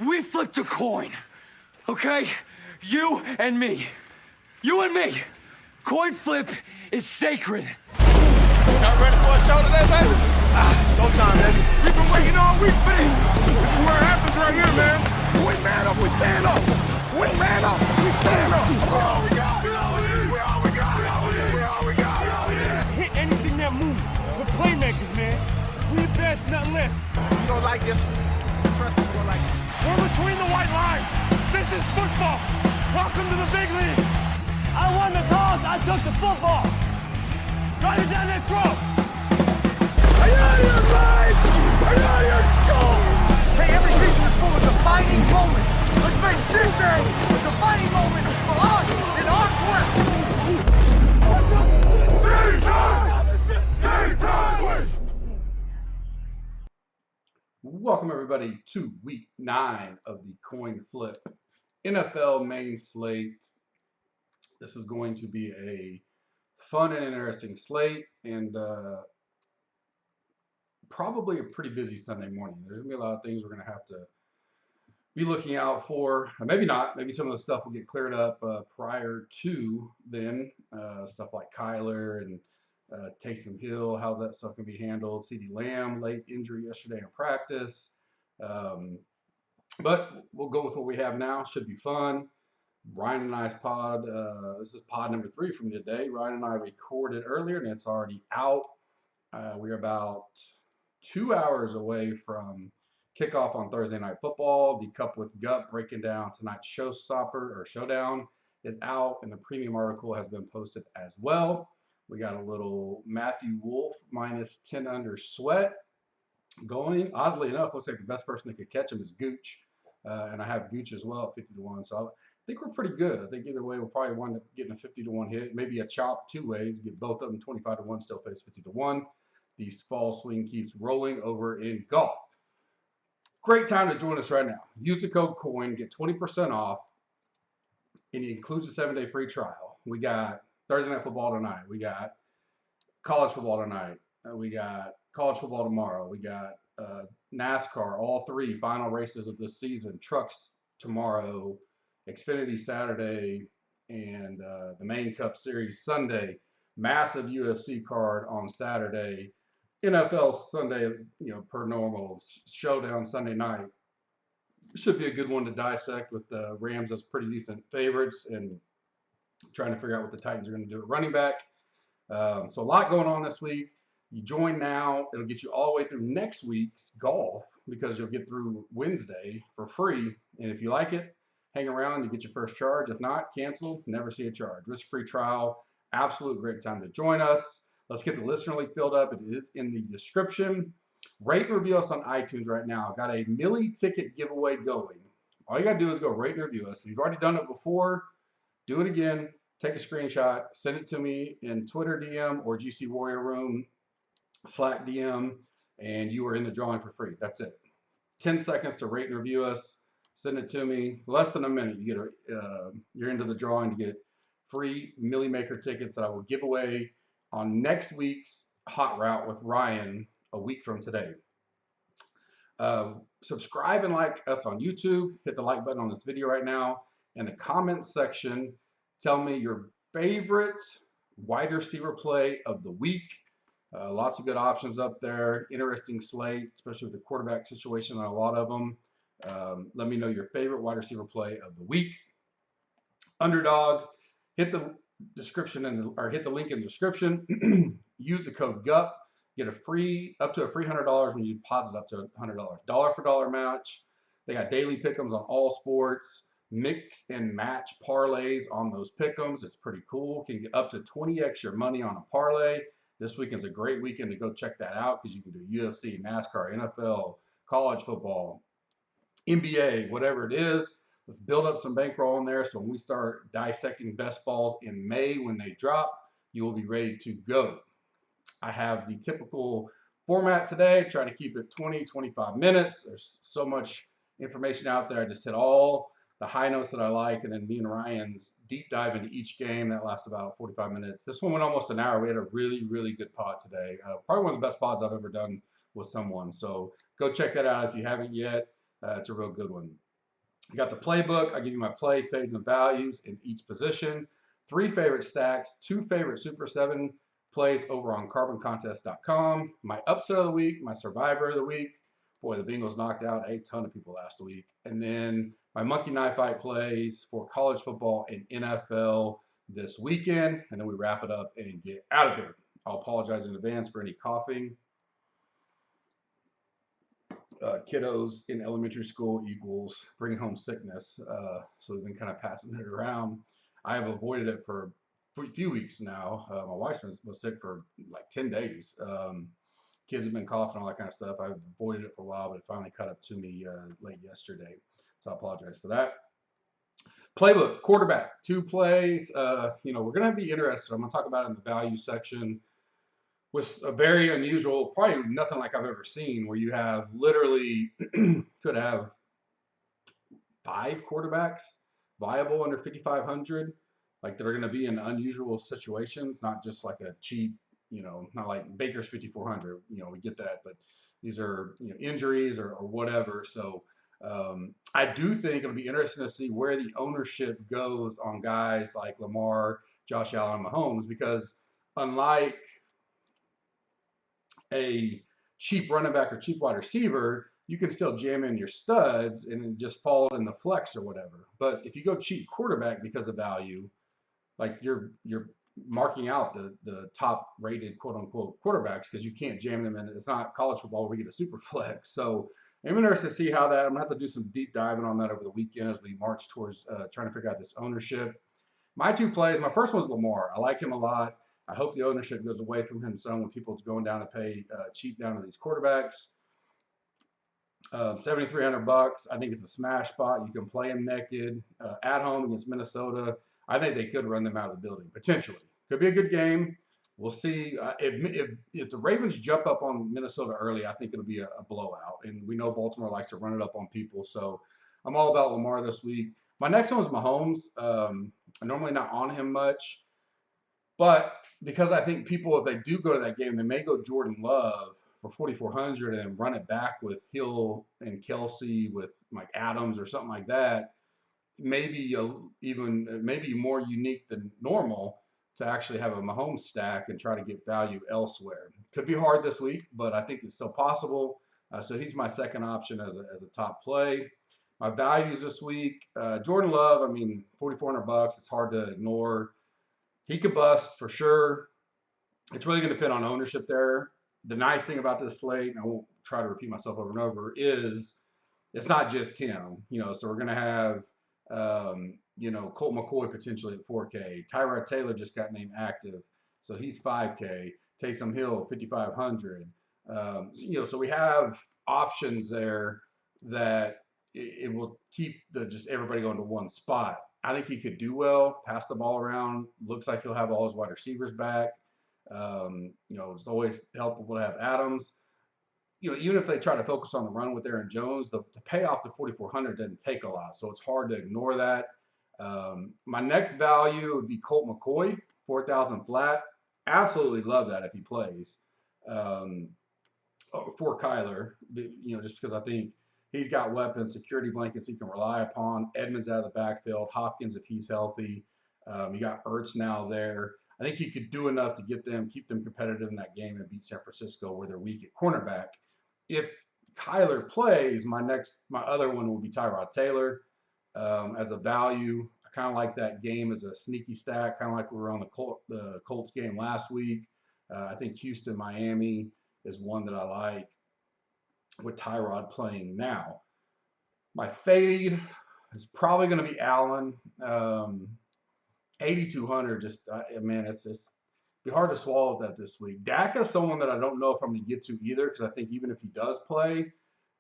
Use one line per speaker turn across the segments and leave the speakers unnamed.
We flipped a coin, okay? You and me. You and me. Coin flip is sacred.
Y'all ready for a show today, baby? Go time, baby.
We've been waiting all week for this. This is where it happens right here, man. We man up, we stand up. We man up, we stand up. We all we got. We all we got. We all we got. We all we got. We all we got.
Hit anything that moves. We're playmakers, man. We advance, nothing less.
You don't like this? Trust me, you don't like it.
We're between the white lines. This is football. Welcome to the big league. I won the toss. I took the football. Drive it down their throat.
Are you out of your mind? Are you out of your skull?
Hey, every season is full of defining moments. Let's make this day a defining moment for us in our quest.
Welcome everybody to week 9 of the coin flip NFL main slate. This is going to be a fun and interesting slate, and probably a pretty busy Sunday morning. There's gonna be a lot of things we're gonna have to be looking out for. Maybe not. Maybe some of the stuff will get cleared up prior to then. Stuff like Kyler and Taysom Hill, how's that stuff going to be handled? CeeDee Lamb, late injury yesterday in practice. But we'll go with what we have now. Should be fun. Ryan and I's pod, this is pod number 3 from today. Ryan and I recorded earlier, and it's already out. We're about 2 hours away from kickoff on Thursday Night Football. The Cup with Gut breaking down tonight's showdown is out, and the premium article has been posted as well. We got a little Matthew Wolf minus 10 under sweat going. Oddly enough, looks like the best person that could catch him is Gooch. And I have Gooch as well at 50 to 1. So I think we're pretty good. I think either way, we'll probably wind up getting a 50 to 1 hit. Maybe a chop 2 ways. Get both of them 25 to 1, still pays 50 to 1. The fall swing keeps rolling over in golf. Great time to join us right now. Use the code COIN, get 20% off, and it includes a 7-day free trial. We got Thursday Night Football tonight. We got college football tonight. We got college football tomorrow. We got NASCAR, all 3 final races of this season. Trucks tomorrow, Xfinity Saturday, and the main Cup Series Sunday. Massive UFC card on Saturday. NFL Sunday, per normal. Showdown Sunday night. Should be a good one to dissect with the Rams as pretty decent favorites, and trying to figure out what the Titans are going to do at running back. So a lot going on this week. You join now. It'll get you all the way through next week's golf because you'll get through Wednesday for free. And if you like it, hang around. You get your first charge. If not, cancel. Never see a charge. Risk-free trial. Absolute great time to join us. Let's get the listener league filled up. It is in the description. Rate and review us on iTunes right now. I've got a Millie ticket giveaway going. All you got to do is go rate and review us. If you've already done it before, do it again. Take a screenshot, send it to me in Twitter DM or GC Warrior Room, Slack DM, and you are in the drawing for free. That's it. 10 seconds to rate and review us. Send it to me. Less than a minute, you get you're into the drawing to get free Millie Maker tickets that I will give away on next week's Hot Route with Ryan a week from today. Subscribe and like us on YouTube. Hit the like button on this video right now. In the comments section, tell me your favorite wide receiver play of the week. Lots of good options up there. Interesting slate, especially with the quarterback situation on a lot of them. Let me know your favorite wide receiver play of the week. Underdog, hit the description or hit the link in the description. Use the code GUP. Get up to a free $100 when you deposit up to $100. Dollar for dollar match. They got daily pick'ems on all sports. Mix and match parlays on those pick'ems. It's pretty cool. Can get up to 20x your money on a parlay. This weekend's a great weekend to go check that out because you can do UFC, NASCAR, NFL, college football, NBA, whatever it is. Let's build up some bankroll in there so when we start dissecting best balls in May when they drop, you will be ready to go. I have the typical format today. Try to keep it 20, 25 minutes. There's so much information out there. I just hit all the high notes that I like, and then me and Ryan's deep dive into each game. That lasts about 45 minutes. This one went almost an hour. We had a really, really good pod today. Probably one of the best pods I've ever done with someone. So go check that out if you haven't yet. It's a real good one. You got the playbook. I give you my play, fades, and values in each position. 3 favorite stacks, 2 favorite Super 7 plays over on carboncontest.com. My upset of the week, my survivor of the week. Boy, the Bengals knocked out a ton of people last week. And then my monkey knife fight plays for college football and NFL this weekend. And then we wrap it up and get out of here. I'll apologize in advance for any coughing. Kiddos in elementary school equals bringing home sickness. So we've been kind of passing it around. I have avoided it for a few weeks now. My wife was sick for like 10 days. Kids have been coughing, all that kind of stuff. I've avoided it for a while, but it finally caught up to me late yesterday. So I apologize for that. Playbook, quarterback, 2 plays. We're going to be interested. I'm going to talk about it in the value section. Was a very unusual, probably nothing like I've ever seen, where you have literally could have 5 quarterbacks viable under 5,500, like that are going to be in unusual situations, not just like a cheap, not like Baker's 5,400. We get that, but these are injuries or whatever. So I do think it'll be interesting to see where the ownership goes on guys like Lamar, Josh Allen, and Mahomes, because unlike a cheap running back or cheap wide receiver, you can still jam in your studs and just fall in the flex or whatever. But if you go cheap quarterback because of value, like you're marking out the top rated quote unquote quarterbacks because you can't jam them in. It's not college football where we get a super flex. So I'm interested to see how that. I'm gonna have to do some deep diving on that over the weekend as we march towards trying to figure out this ownership. My 2 plays. My first one's Lamar. I like him a lot. I hope the ownership goes away from him some when people are going down to pay cheap down to these quarterbacks. $7,300. I think it's a smash spot. You can play him naked at home against Minnesota. I think they could run them out of the building potentially. Could be a good game. We'll see. If the Ravens jump up on Minnesota early, I think it'll be a blowout. And we know Baltimore likes to run it up on people. So I'm all about Lamar this week. My next one is Mahomes. I'm normally not on him much. But because I think people, if they do go to that game, they may go Jordan Love for 4,400 and run it back with Hill and Kelsey with Mike Adams or something like that. Maybe maybe more unique than normal to actually have a Mahomes stack and try to get value elsewhere. Could be hard this week, but I think it's still possible. So he's my second option as a top play. My values this week, Jordan Love. I mean, $4,400. It's hard to ignore. He could bust for sure. It's really going to depend on ownership there. The nice thing about this slate, and I won't try to repeat myself over and over, is it's not just him. So we're going to have, Colt McCoy potentially at 4K. Tyrod Taylor just got named active, so he's 5K. Taysom Hill, 5,500. So we have options there that it will keep just everybody going to one spot. I think he could do well, pass the ball around. Looks like he'll have all his wide receivers back. It's always helpful to have Adams. Even if they try to focus on the run with Aaron Jones, the payoff to 4,400 doesn't take a lot, so it's hard to ignore that. My next value would be Colt McCoy, 4,000 flat. Absolutely love that if he plays for Kyler. Just because I think he's got weapons, security blankets he can rely upon. Edmonds out of the backfield, Hopkins if he's healthy. You got Ertz now there. I think he could do enough to keep them competitive in that game and beat San Francisco where they're weak at cornerback. If Kyler plays, my other one will be Tyrod Taylor as a value. I kind of like that game as a sneaky stack, kind of like we were on the Colts game last week. I think Houston, Miami is one that I like with Tyrod playing now. My fade is probably going to be Allen. 8,200, it's be hard to swallow that this week. Dak is someone that I don't know if I'm going to get to either, because I think even if he does play,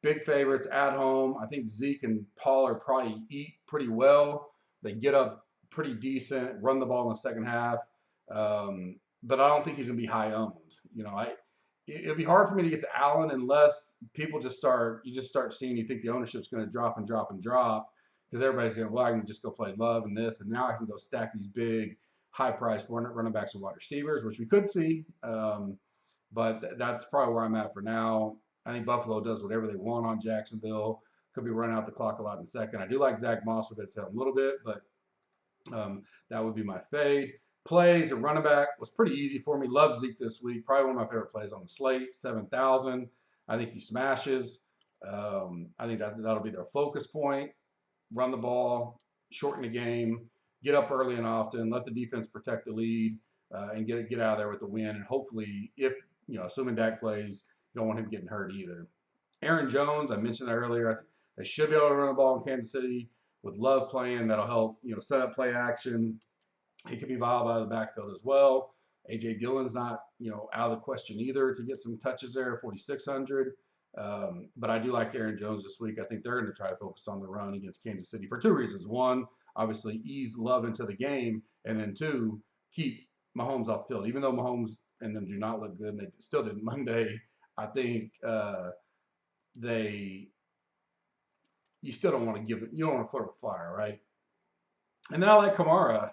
big favorites at home. I think Zeke and Pollard probably eat pretty well. They get up pretty decent, run the ball in the second half. But I don't think he's going to be high owned. It'd be hard for me to get to Allen unless people you start seeing, you think the ownership's going to drop and drop and drop, because everybody's saying, well, I can just go play Love and this, and now I can go stack these big, high-priced running backs and wide receivers, which we could see. But that's probably where I'm at for now. I think Buffalo does whatever they want on Jacksonville. Could be running out the clock a lot in the second. I do like Zach Moss with his head a little bit, but that would be my fade. Plays, a running back was pretty easy for me. Love Zeke this week. Probably one of my favorite plays on the slate. 7,000. I think he smashes. I think that'll be their focus point. Run the ball, shorten the game, get up early and often, let the defense protect the lead, and get out of there with the win. And hopefully, if assuming Dak plays, you don't want him getting hurt either. Aaron Jones, I mentioned that earlier. I think they should be able to run the ball in Kansas City with Love playing. That'll help set up play action. He could be viable out of the backfield as well. A.J. Dillon's not, out of the question either to get some touches there, 4,600. But I do like Aaron Jones this week. I think they're going to try to focus on the run against Kansas City for two reasons. One, obviously ease Love into the game, and then two, keep Mahomes off the field. Even though Mahomes and them do not look good, and they still did Monday, I think you still don't want to you don't want to flirt with fire, right? And then I like Kamara.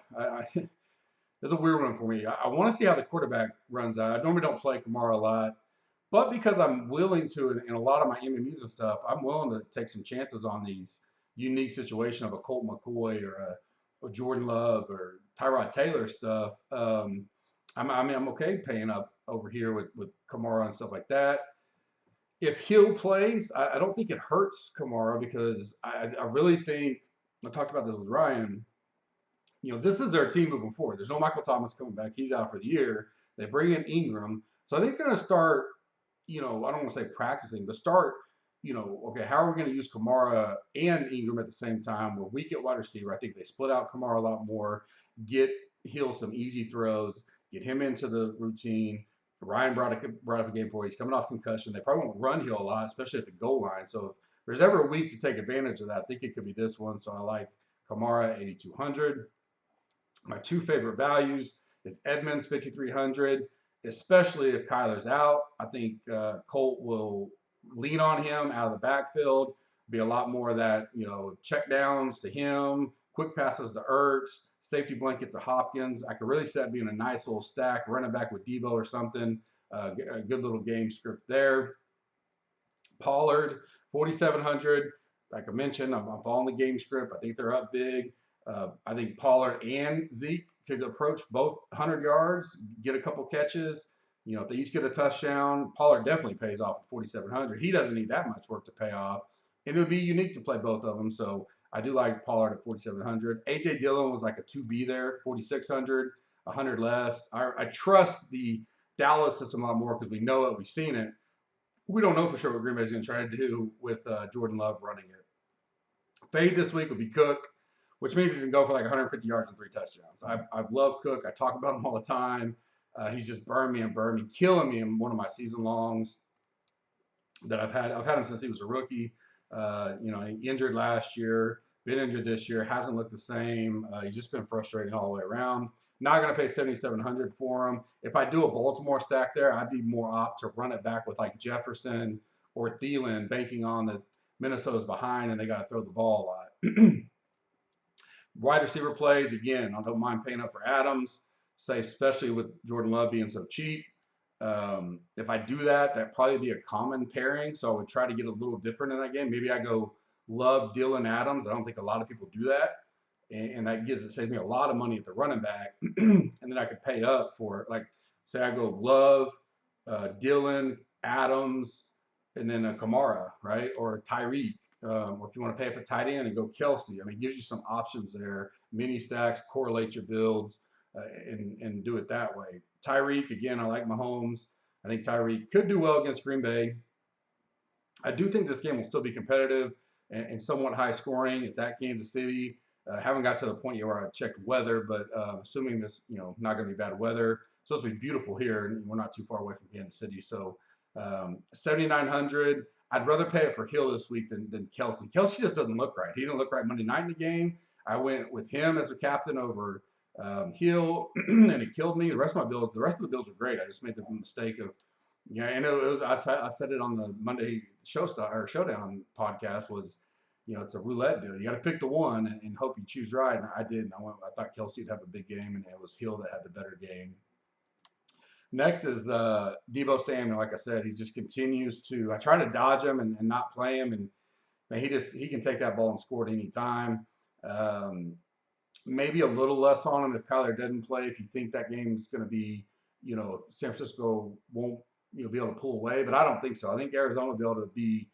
It's a weird one for me. I want to see how the quarterback runs out. I normally don't play Kamara a lot, but because I'm willing to, in a lot of my MMUs and stuff, I'm willing to take some chances on these unique situation of a Colt McCoy or a Jordan Love or Tyrod Taylor stuff. I'm okay paying up over here with Kamara and stuff like that. If Hill plays, I don't think it hurts Kamara because I really think, I talked about this with Ryan, this is their team moving forward. There's no Michael Thomas coming back. He's out for the year. They bring in Ingram. So I think they're going to start, I don't want to say practicing, but start, okay, how are we going to use Kamara and Ingram at the same time? We're weak at wide receiver. I think they split out Kamara a lot more, get Hill some easy throws, get him into the routine. Ryan brought up a game for you. He's coming off concussion. They probably won't run Hill a lot, especially at the goal line. So if there's ever a week to take advantage of that, I think it could be this one. So I like Kamara 8,200. My two favorite values is Edmonds 5,300, especially if Kyler's out. I think Colt will lean on him out of the backfield. Be a lot more of that, check downs to him, quick passes to Ertz, safety blanket to Hopkins. I could really see that being a nice little stack, running back with Devo or something. A good little game script there. Pollard, 4,700. Like I mentioned, I'm following the game script. I think they're up big. I think Pollard and Zeke could approach both 100 yards, get a couple catches. If they each get a touchdown, Pollard definitely pays off at 4,700. He doesn't need that much work to pay off. And it would be unique to play both of them. So I do like Pollard at 4,700. A.J. Dillon was like a 2B there, 4,600, 100 less. I trust the Dallas system a lot more because we know it, we've seen it. We don't know for sure what Green Bay is going to try to do with Jordan Love running it. Fade this week will be Cook, which means he's going to go for like 150 yards and 3 touchdowns. I've loved Cook. I talk about him all the time. He's just burned me, killing me in one of my season longs that I've had. I've had him since he was a rookie. He injured last year, been injured this year, hasn't looked the same. He's just been frustrating all the way around. Not going to pay 7,700 for him. If I do a Baltimore stack there, I'd be more opt to run it back with like Jefferson or Thielen, banking on that Minnesota's behind and they got to throw the ball a lot. Wide receiver plays, again, I don't mind paying up for Adams, especially with Jordan Love being so cheap. If I do that, that'd probably be a common pairing, so I would try to get a little different in that game. Maybe I go Love, Dylan, Adams. I don't think a lot of people do that, and that saves me a lot of money at the running back, and then I could pay up for, like, say I go Love, Dylan, Adams, and then a Kamara, right, or Tyreek. Or if you want to pay up a tight end and go Kelsey. I mean, it gives you some options there. Mini stacks, correlate your builds, and do it that way. Tyreek, again, I like Mahomes. I think Tyreek could do well against Green Bay. I do think this game will still be competitive and somewhat high scoring. It's at Kansas City. Haven't got to the point yet where I checked weather, but assuming this, not going to be bad weather. It's supposed to be beautiful here, and we're not too far away from Kansas City. So 7,900. I'd rather pay it for Hill this week than Kelsey. Kelsey just doesn't look right. He didn't look right Monday night in the game. I went with him as a captain over Hill, and it killed me. The rest of the bills were great. I just made the mistake of, and it was. I said it on the Monday Showdown podcast was, it's a roulette deal. You got to pick the one and hope you choose right. And I did. And I thought Kelsey would have a big game, and it was Hill that had the better game. Next is Devo Samuel. Like I said, he just continues to. I try to dodge him and not play him, and Man, he can take that ball and score at any time. Maybe a little less on him if Kyler doesn't play. If you think that game is going to be, San Francisco won't, be able to pull away, but I don't think so. I think Arizona will be able to be,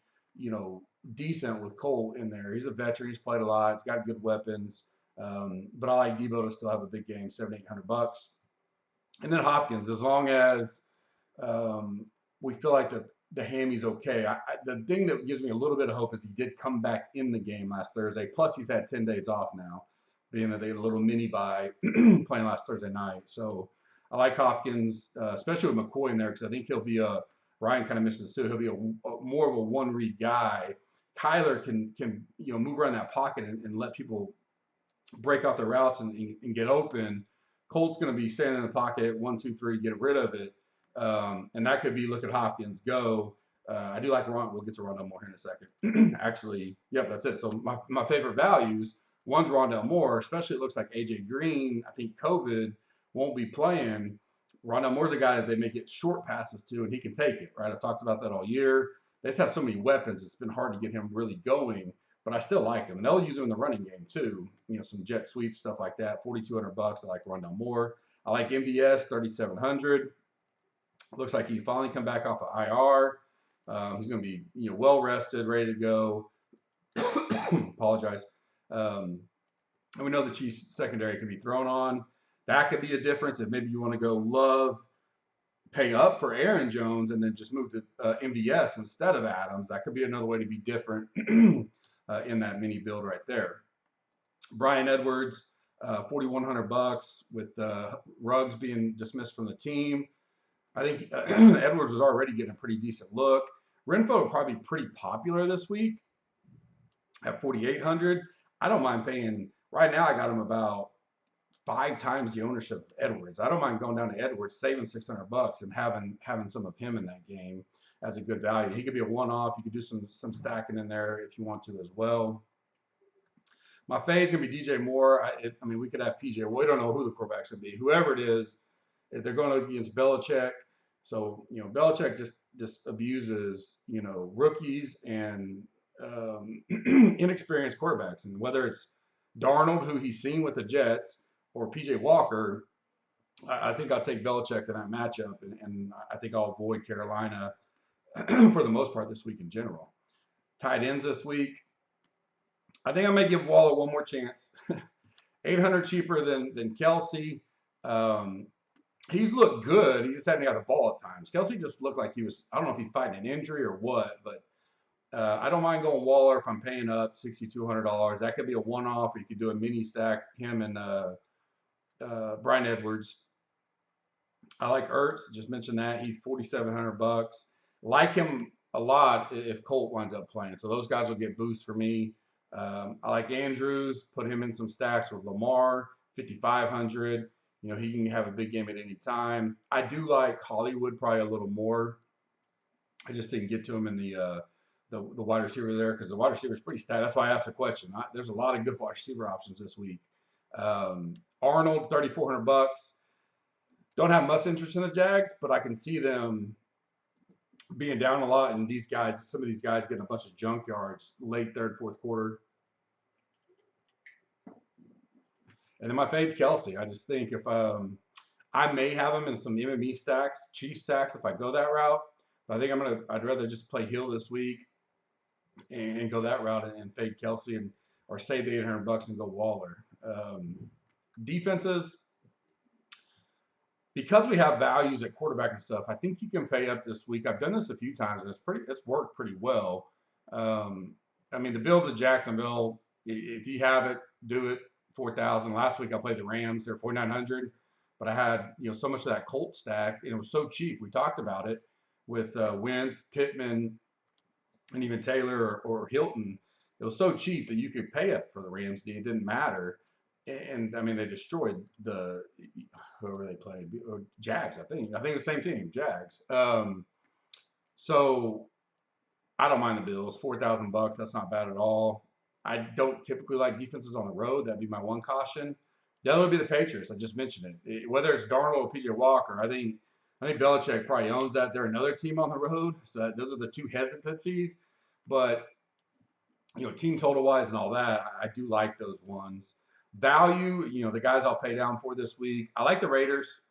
decent with Colt in there. He's a veteran. He's played a lot. He's got good weapons. But I like Devo to still have a big game, $700-800. And then Hopkins, as long as we feel like the hammy's okay. The thing that gives me a little bit of hope is he did come back in the game last Thursday. Plus, he's had 10 days off now, being that they had a little mini bye playing last Thursday night. So I like Hopkins, especially with McCoy in there, because I think he'll be Ryan kind of mentioned this too, he'll be more of a one-read guy. Kyler can move around that pocket and let people break out their routes and get open. Colt's going to be standing in the pocket, 1, 2, 3, get rid of it. And that could be look at Hopkins go. I do like Ron. We'll get to Rondell Moore here in a second. Actually, yep, that's it. So my favorite values, one's Rondell Moore, especially it looks like A.J. Green, I think COVID won't be playing. Rondell Moore's a guy that they may get short passes to, and he can take it, right? I've talked about that all year. They just have so many weapons, it's been hard to get him really going, but I still like him. And they'll use him in the running game too, some jet sweep, stuff like that. $4,200. I like Rondell Moore. I like MVS, 3,700. Looks like he finally come back off of IR. He's going to be well rested, ready to go. Apologize. And we know the Chiefs secondary can be thrown on. That could be a difference if maybe you want to go Love, pay up for Aaron Jones, and then just move to MVS instead of Adams. That could be another way to be different in that mini build right there. Brian Edwards, $4,100 with Ruggs being dismissed from the team. I think Edwards was already getting a pretty decent look. Renfro will probably be pretty popular this week at $4,800. I don't mind paying. Right now, I got him about 5 times the ownership of Edwards. I don't mind going down to Edwards, saving $600 and having some of him in that game as a good value. He could be a one-off. You could do some stacking in there if you want to as well. My fade's going to be DJ Moore. I mean, we could have PJ. We don't know who the quarterback's going to be. Whoever it is, if they're going against Belichick. So, Belichick just abuses, rookies and inexperienced quarterbacks. And whether it's Darnold, who he's seen with the Jets, or PJ Walker, I think I'll take Belichick in that matchup. And I think I'll avoid Carolina for the most part this week in general. Tight ends this week. I think I may give Waller one more chance. $800 cheaper than Kelsey. He's looked good. He just hasn't got the ball at times. Kelsey just looked like he was, I don't know if he's fighting an injury or what, but I don't mind going Waller if I'm paying up $6,200. That could be a one-off, or you could do a mini stack, him and Brian Edwards. I like Ertz. Just mentioned that. He's $4,700. Like him a lot if Colt winds up playing. So those guys will get boosts for me. I like Andrews. Put him in some stacks with Lamar, $5,500. He can have a big game at any time. I do like Hollywood probably a little more. I just didn't get to him in the wide receiver there because the wide receiver is pretty stacked. That's why I asked the question. There's a lot of good wide receiver options this week. Arnold, $3,400. Don't have much interest in the Jags, but I can see them being down a lot, and some of these guys getting a bunch of junk yards late third, fourth quarter. And then my fade's Kelsey. I just think if I may have him in some MME stacks, Chiefs stacks if I go that route. But I think I'd rather just play Hill this week and go that route and fade Kelsey or save the $800 and go Waller. Defenses, because we have values at quarterback and stuff, I think you can pay up this week. I've done this a few times, and it's worked pretty well. The Bills at Jacksonville, if you have it, do it. 4,000. Last week I played the Rams. They're 4,900, but I had so much of that Colt stack, and it was so cheap. We talked about it with Wentz, Pittman, and even Taylor or Hilton. It was so cheap that you could pay up for the Rams. It didn't matter. And they destroyed whoever they played, or Jags. I think the same team, Jags. So I don't mind the Bills. $4,000. That's not bad at all. I don't typically like defenses on the road. That'd be my one caution. The other would be the Patriots. I just mentioned it. Whether it's Darnold or PJ Walker, I think Belichick probably owns that. They're another team on the road, so those are the two hesitancies. But team total wise and all that, I do like those ones. Value, the guys I'll pay down for this week. I like the Raiders,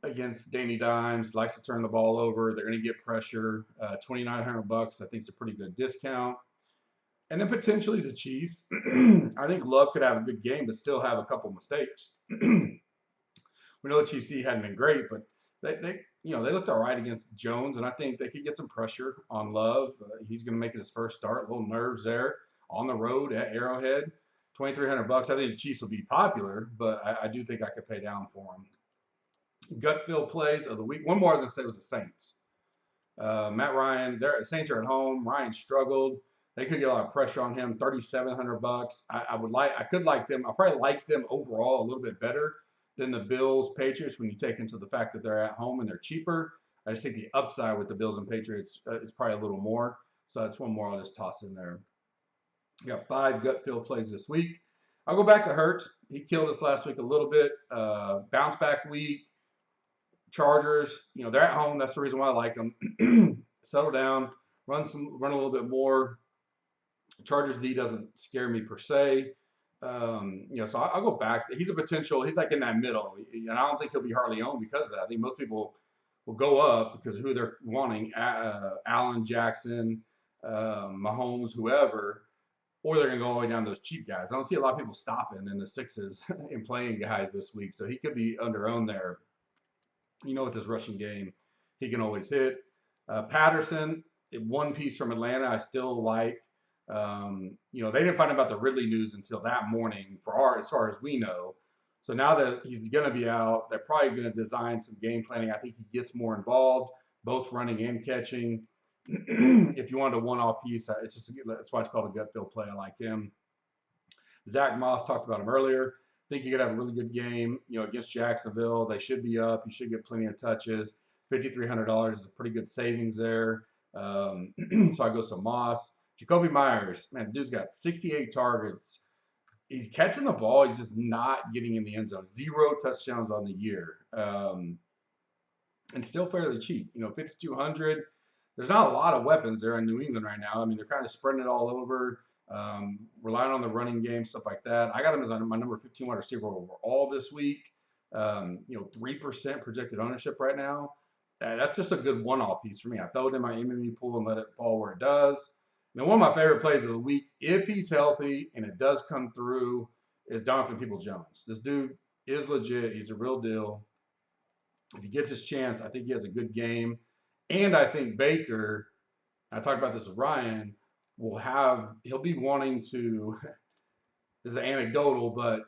against Danny Dimes, likes to turn the ball over. They're going to get pressure. $2,900, I think, is a pretty good discount. And then potentially the Chiefs. I think Love could have a good game, but still have a couple mistakes. We know the Chiefs D hadn't been great, but they looked all right against Jones, and I think they could get some pressure on Love. He's going to make it his first start. A little nerves there on the road at Arrowhead. $2,300. I think the Chiefs will be popular, but I do think I could pay down for them. Gut feel plays of the week. One more I was going to say was the Saints. Matt Ryan, the Saints are at home. Ryan struggled. They could get a lot of pressure on him. $3,700. I could like them. I probably like them overall a little bit better than the Bills Patriots when you take into the fact that they're at home and they're cheaper. I just think the upside with the Bills and Patriots is probably a little more. So that's one more I'll just toss in there. We got 5 gut feel plays this week. I'll go back to Hurts. He killed us last week a little bit. Bounce back week. Chargers, they're at home. That's the reason why I like them. Settle down, run a little bit more. Chargers D doesn't scare me per se. So I'll go back. He's a potential. He's like in that middle, and I don't think he'll be hardly owned because of that. I think most people will go up because of who they're wanting. Allen, Jackson, Mahomes, whoever, or they're going to go all the way down to those cheap guys. I don't see a lot of people stopping in the 6s and playing guys this week, so he could be under-owned there. With this rushing game, he can always hit. Patterson, one piece from Atlanta, I still like. They didn't find out about the Ridley news until that morning as far as we know. So now that he's going to be out, they're probably going to design some game planning. I think he gets more involved, both running and catching. If you wanted a one-off piece, that's why it's called a gut feel play. I like him. Zach Moss, talked about him earlier. I think he could have a really good game, against Jacksonville. They should be up. You should get plenty of touches. $5,300 is a pretty good savings there. So I go some Moss. Jacoby Myers, man, the dude's got 68 targets. He's catching the ball. He's just not getting in the end zone. 0 touchdowns on the year. And still fairly cheap. $5,200. There's not a lot of weapons there in New England right now. I mean, they're kind of spreading it all over. Relying on the running game, stuff like that. I got him as my number 15 wide receiver overall this week. 3% projected ownership right now. That's just a good one-off piece for me. I throw it in my MME pool and let it fall where it does. And one of my favorite plays of the week, if he's healthy and it does come through, is Donovan Peoples-Jones. This dude is legit. He's a real deal. If he gets his chance, I think he has a good game. And I think Baker, I talked about this with Ryan, he'll be wanting to, this is anecdotal, but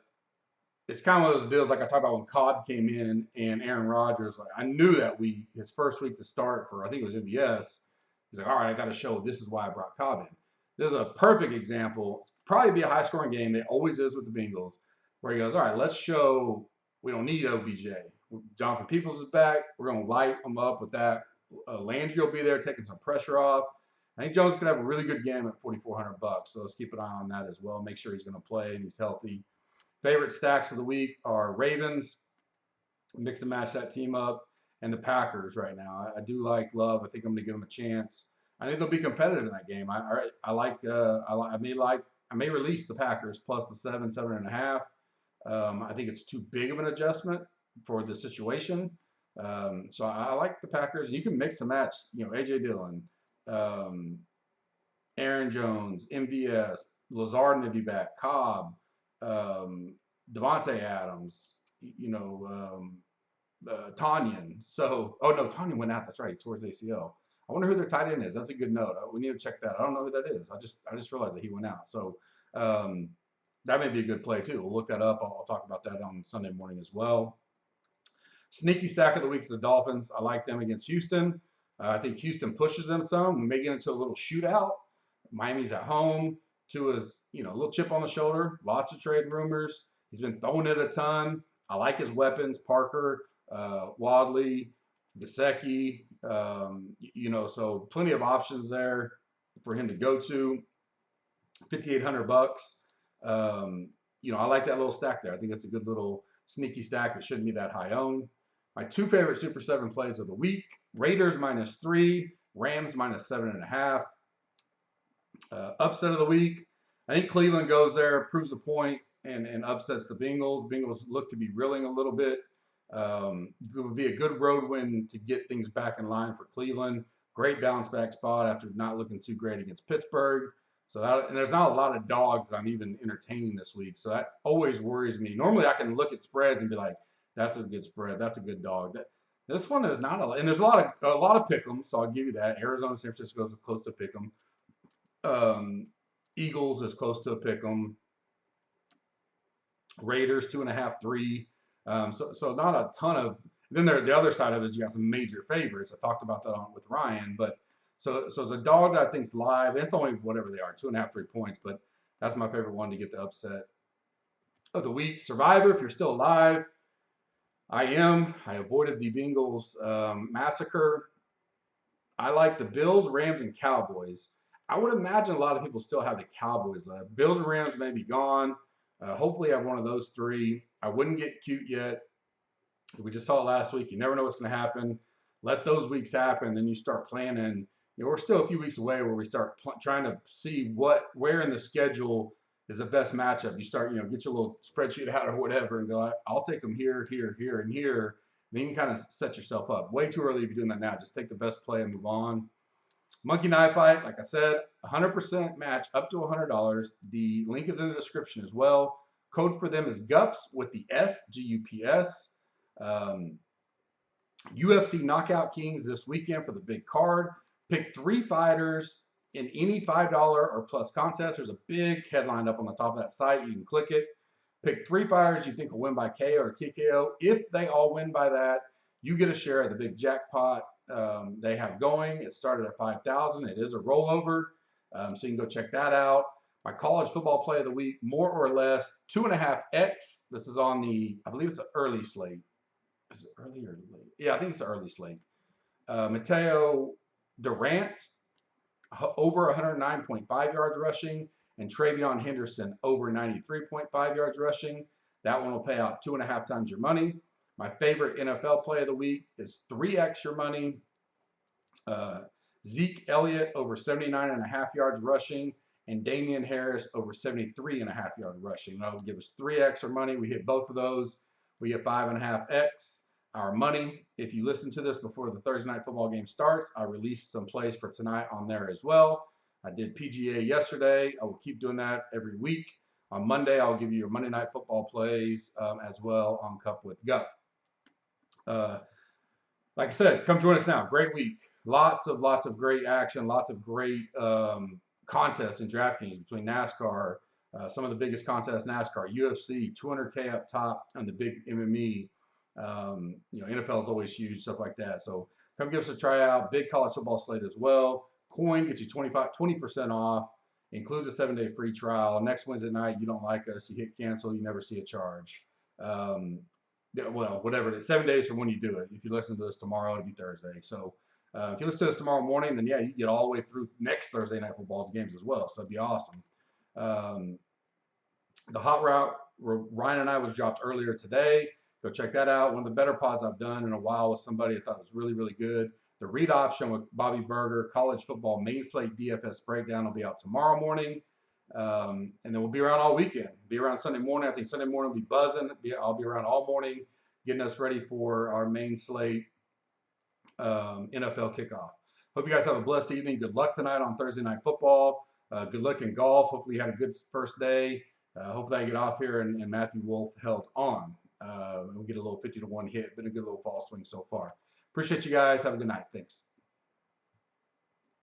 it's kind of one of those deals like I talked about when Codd came in and Aaron Rodgers, I knew that week, his first week to start for, I think it was MVS, he's like, all right, I got to show this is why I brought Cobb in. This is a perfect example. It's probably be a high-scoring game. It always is with the Bengals, where he goes, all right, let's show we don't need OBJ. Jonathan Peoples is back. We're going to light him up with that. Landry will be there taking some pressure off. I think Jones could have a really good game at $4,400. So let's keep an eye on that as well. Make sure he's going to play and he's healthy. Favorite stacks of the week are Ravens. Mix and match that team up, and the Packers right now. I do like Love. I think I'm going to give them a chance. I think they'll be competitive in that game. I may release the Packers plus the 7.5. I think it's too big of an adjustment for the situation. So I like the Packers. You can mix and match. AJ Dillon. Aaron Jones, MVS, Lazard may be back, Cobb, Devontae Adams, Tanyan. So, Tanyan went out. That's right, towards ACL. I wonder who their tight end is. That's a good note. We need to check that. I don't know who that is. I just realized that he went out. So that may be a good play too. We'll look that up. I'll talk about that on Sunday morning as well. Sneaky stack of the week is the Dolphins. I like them against Houston. I think Houston pushes them some. We may get into a little shootout. Miami's at home. Tua's, a little chip on the shoulder. Lots of trade rumors. He's been throwing it a ton. I like his weapons. Parker, Wadley, Gesicki. So plenty of options there for him to go to. $5,800. I like that little stack there. I think that's a good little sneaky stack. It shouldn't be that high owned. My 2 favorite Super 7 plays of the week: Raiders -3, Rams -7.5. Upset of the week. I think Cleveland goes there, proves a point, and upsets the Bengals. Bengals look to be reeling a little bit. It would be a good road win to get things back in line for Cleveland. Great bounce back spot after not looking too great against Pittsburgh. So that, and there's not a lot of dogs that I'm even entertaining this week. So that always worries me. Normally I can look at spreads and be like, that's a good spread. That's a good dog. This one is not and there's a lot of pick'em. So I'll give you that. Arizona, San Francisco is close to pick'em. Eagles is close to a pick'em. Raiders 2.5, 3. So not a ton of. Then the other side of it is you got some major favorites. I talked about that with Ryan, but so it's a dog that I think's live. It's only whatever they are, 2.5, 3 points, but that's my favorite one to get the upset of the week. Survivor, if you're still alive, I am. I avoided the Bengals massacre. I like the Bills, Rams, and Cowboys. I would imagine a lot of people still have the Cowboys left. Bills and Rams may be gone. Hopefully I have one of those three. I wouldn't get cute yet. We just saw it last week. You never know what's going to happen. Let those weeks happen. Then you start planning. We're still a few weeks away where we start trying to see where in the schedule is the best matchup. You start, get your little spreadsheet out or whatever and go, I'll take them here, here, here, and here. And then you can kind of set yourself up. Way too early to be doing that now. Just take the best play and move on. Monkey Knife Fight, like I said, 100% match up to $100. The link is in the description as well. Code for them is GUPS with the S, G-U-P-S. UFC Knockout Kings this weekend for the big card. Pick 3 fighters in any $5 or plus contest. There's a big headline up on the top of that site. You can click it. Pick 3 fighters you think will win by KO or TKO. If they all win by that, you get a share of the big jackpot they have going. It started at $5,000. It is a rollover, so you can go check that out. My college football play of the week, more or less 2.5x. This is on I believe it's an early slate. Is it early or late? Yeah, I think it's an early slate. Mateo Durant, over 109.5 yards rushing, and Travion Henderson, over 93.5 yards rushing. That one will pay out 2.5 times your money. My favorite NFL play of the week is 3x your money. Zeke Elliott, over 79.5 yards rushing, and Damian Harris, over 73.5 yards rushing. That will give us 3x our money. We hit both of those. We get 5.5x our money. If you listen to this before the Thursday night football game starts, I released some plays for tonight on there as well. I did PGA yesterday. I will keep doing that every week. On Monday, I'll give you your Monday night football plays as well on Cup with Gut. Like I said, come join us now. Great week. Lots of great action. Lots of great contests in DraftKings between NASCAR, some of the biggest contests NASCAR, UFC, 200K up top, and the big MME. NFL is always huge, stuff like that. So come give us a try out. Big college football slate as well. Coin gets you 20% off. Includes a 7-day free trial. Next Wednesday night, you don't like us, you hit cancel, you never see a charge. Well, whatever it is, 7 days from when you do it. If you listen to this tomorrow, it'll be Thursday. So if you listen to this tomorrow morning, then yeah, you get all the way through next Thursday night football's games as well. So it'd be awesome. The Hot Route, Ryan and I was dropped earlier today. Go check that out. One of the better pods I've done in a while with somebody I thought was really, really good. The read option with Bobby Berger, college football main slate DFS breakdown will be out tomorrow morning. And then we'll be around all weekend. Be around Sunday morning. I think Sunday morning will be buzzing. I'll be around all morning getting us ready for our main slate NFL kickoff. Hope you guys have a blessed evening. Good luck tonight on Thursday Night Football. Good luck in golf. Hopefully you had a good first day. Hopefully I get off here and Matthew Wolf held on. We'll get a little 50-1 hit. Been a good little fall swing so far. Appreciate you guys. Have a good night. Thanks.